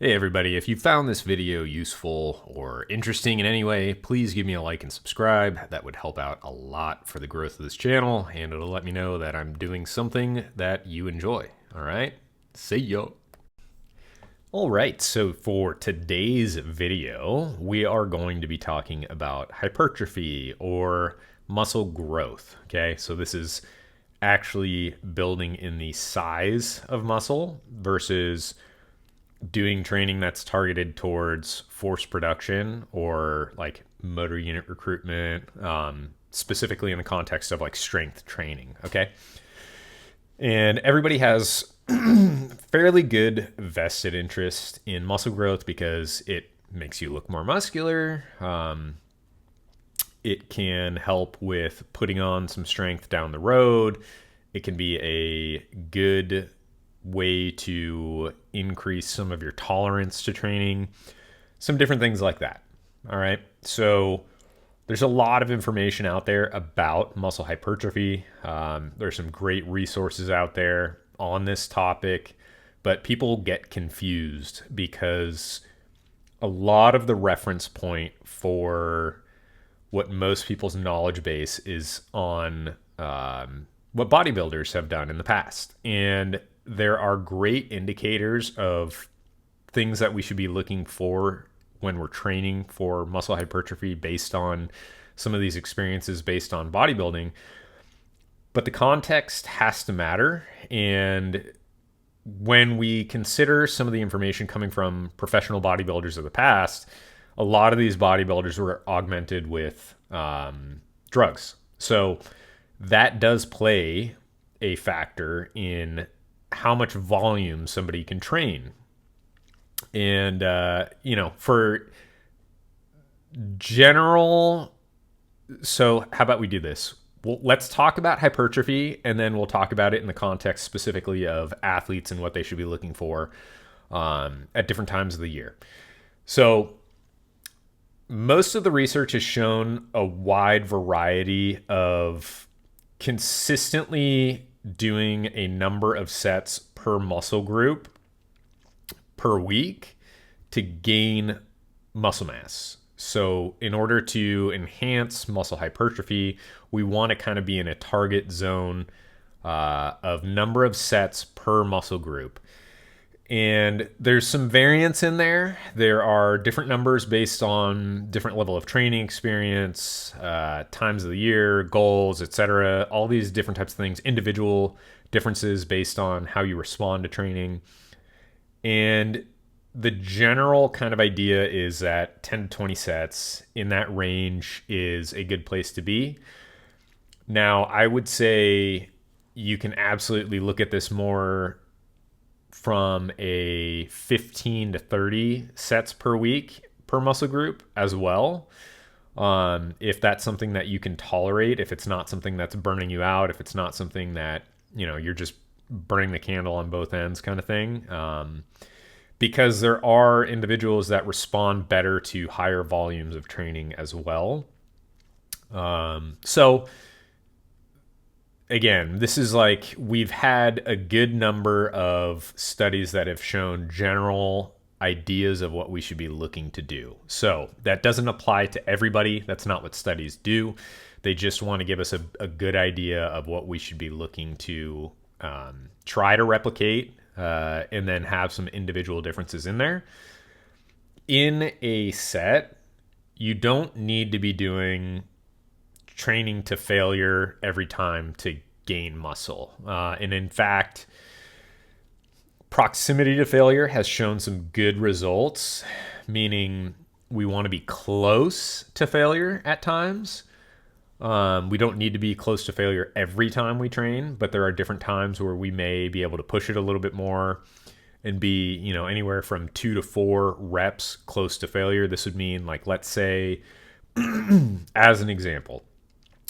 Hey everybody, if you found this video useful or interesting in any way, please give me a like and subscribe. That would help out a lot for the growth of this channel, and it'll let me know that I'm doing something that you enjoy. All right, see ya. All right, so for today's video, we are going to be talking about hypertrophy or muscle growth. Okay, so this is actually building in the size of muscle versus doing training that's targeted towards force production or like motor unit recruitment, specifically in the context of like strength training. Okay. And everybody has fairly good vested interest in muscle growth because it makes you look more muscular. It can help with putting on some strength down the road. It can be a good way to increase some of your tolerance to training, some different things like that. All right. So there's a lot of information out there about muscle hypertrophy. There's some great resources out there on this topic, but people get confused because a lot of the reference point for what most people's knowledge base is on what bodybuilders have done in the past. And there are great indicators of things that we should be looking for when we're training for muscle hypertrophy based on some of these experiences based on bodybuilding. But the context has to matter. And when we consider some of the information coming from professional bodybuilders of the past, a lot of these bodybuilders were augmented with drugs. So that does play a factor in how much volume somebody can train. And, for general, so how about we do this? Well, let's talk about hypertrophy, and then we'll talk about it in the context specifically of athletes and what they should be looking for at different times of the year. So most of the research has shown a wide variety of consistently doing a number of sets per muscle group per week to gain muscle mass. So in order to enhance muscle hypertrophy, we want to kind of be in a target zone of number of sets per muscle group. And there's some variance in there. There are different numbers based on different level of training experience, times of the year, goals, etc. All these different types of things, individual differences based on how you respond to training. And the general kind of idea is that 10 to 20 sets in that range is a good place to be. Now, I would say you can absolutely look at this more from a 15 to 30 sets per week per muscle group as well. If that's something that you can tolerate, if it's not something that's burning you out, if it's not something that, you're just burning the candle on both ends kind of thing. Because there are individuals that respond better to higher volumes of training as well. So again, this is like we've had a good number of studies that have shown general ideas of what we should be looking to do. So that doesn't apply to everybody. That's not what studies do. They just want to give us a good idea of what we should be looking to try to replicate and then have some individual differences in there. In a set, you don't need to be doing training to failure every time to gain muscle. And in fact, proximity to failure has shown some good results, meaning we want to be close to failure at times. We don't need to be close to failure every time we train, but there are different times where we may be able to push it a little bit more and be, anywhere from 2 to 4 reps close to failure. This would mean, like, let's say, as an example,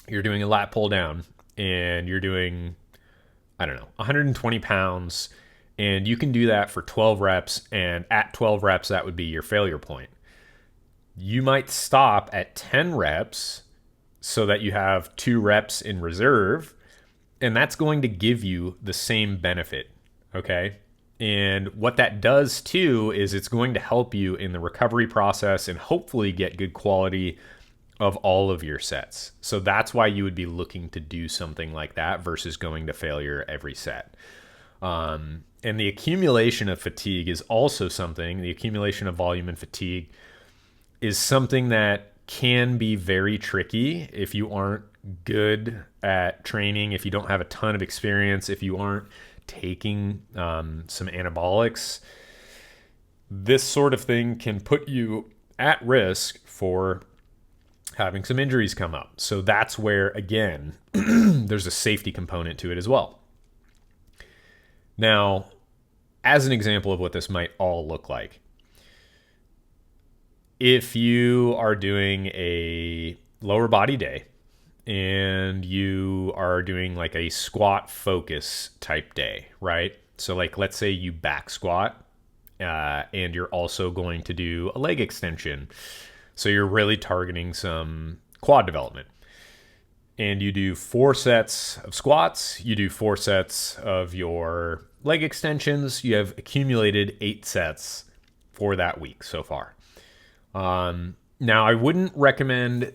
you're doing a lat pull down and you're doing, 120 pounds, and you can do that for 12 reps. And at 12 reps, that would be your failure point. You might stop at 10 reps so that you have 2 reps in reserve, and that's going to give you the same benefit. Okay. And what that does too is it's going to help you in the recovery process and hopefully get good quality of all of your sets. So that's why you would be looking to do something like that versus going to failure every set. And the accumulation of fatigue is also something, the accumulation of volume and fatigue is something that can be very tricky if you aren't good at training, if you don't have a ton of experience, if you aren't taking some anabolics. This sort of thing can put you at risk for having some injuries come up. So that's where, again, there's a safety component to it as well. Now, as an example of what this might all look like, if you are doing a lower body day and you are doing like a squat focus type day, right? So like, let's say you back squat and you're also going to do a leg extension. So you're really targeting some quad development. And you do 4 sets of squats, you do 4 sets of your leg extensions. You have accumulated 8 sets for that week so far. Now, I wouldn't recommend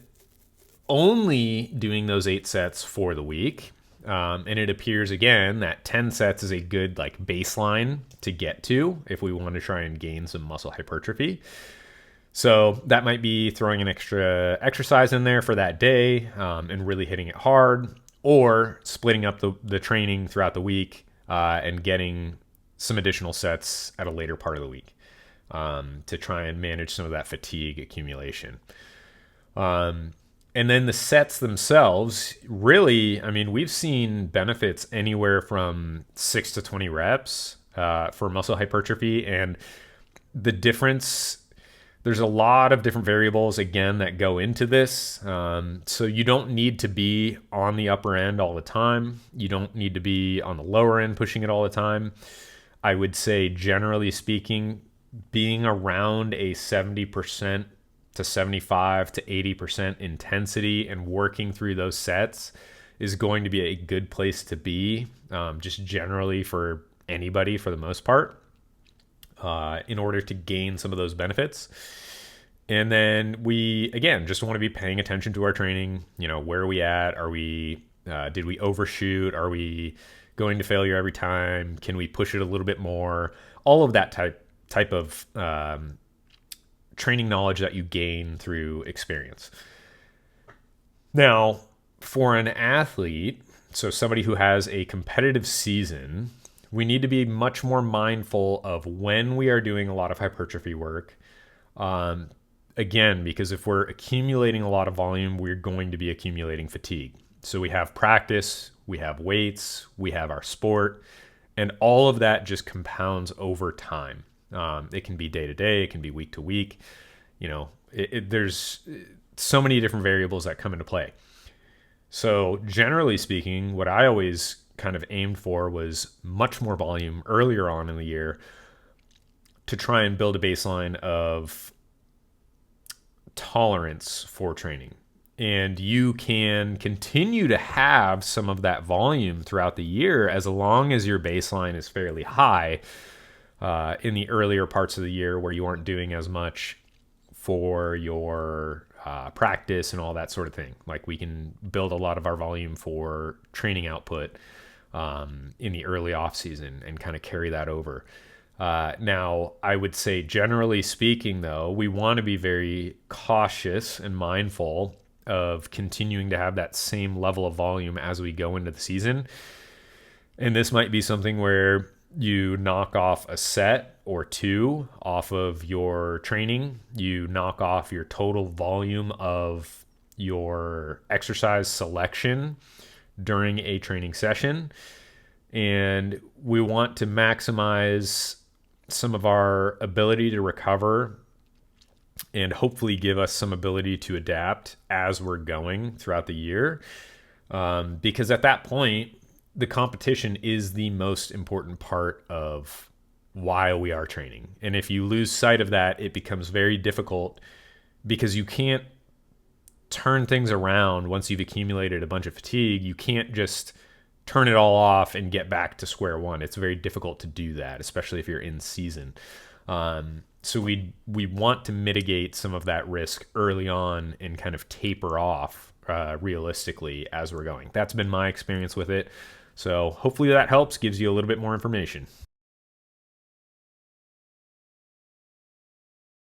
only doing those 8 sets for the week. And it appears, again, that 10 sets is a good like baseline to get to if we want to try and gain some muscle hypertrophy. So that might be throwing an extra exercise in there for that day and really hitting it hard, or splitting up the training throughout the week and getting some additional sets at a later part of the week to try and manage some of that fatigue accumulation. And then the sets themselves, really, I mean, we've seen benefits anywhere from 6 to 20 reps for muscle hypertrophy. And the difference, there's a lot of different variables, again, that go into this. So you don't need to be on the upper end all the time. You don't need to be on the lower end pushing it all the time. I would say, generally speaking, being around a 70% to 75 to 80% intensity and working through those sets is going to be a good place to be, just generally for anybody for the most part, in order to gain some of those benefits. And then we, again, just want to be paying attention to our training. You know, where are we at? Are we, did we overshoot? Are we going to failure every time? Can we push it a little bit more? All of that type of training knowledge that you gain through experience. Now, for an athlete, so somebody who has a competitive season, we need to be much more mindful of when we are doing a lot of hypertrophy work. Again, because if we're accumulating a lot of volume, we're going to be accumulating fatigue. So we have practice, we have weights, we have our sport, and all of that just compounds over time. It can be day to day, it can be week to week. You know, there's so many different variables that come into play. So generally speaking, what I always kind of aimed for was much more volume earlier on in the year to try and build a baseline of tolerance for training. And you can continue to have some of that volume throughout the year as long as your baseline is fairly high in the earlier parts of the year where you aren't doing as much for your practice and all that sort of thing. Like, we can build a lot of our volume for training output in the early off season and kind of carry that over. Now, I would say, generally speaking, though, we want to be very cautious and mindful of continuing to have that same level of volume as we go into the season. And this might be something where you knock off a set or 2 off of your training. You knock off your total volume of your exercise selection during a training session. And we want to maximize some of our ability to recover and hopefully give us some ability to adapt as we're going throughout the year. Because at that point, the competition is the most important part of why we are training. And if you lose sight of that, it becomes very difficult, because you can't turn things around once you've accumulated a bunch of fatigue. You can't just turn it all off and get back to square one. It's very difficult to do that, especially if you're in season. So we want to mitigate some of that risk early on and kind of taper off realistically as we're going. That's been my experience with it. So hopefully that helps, gives you a little bit more information.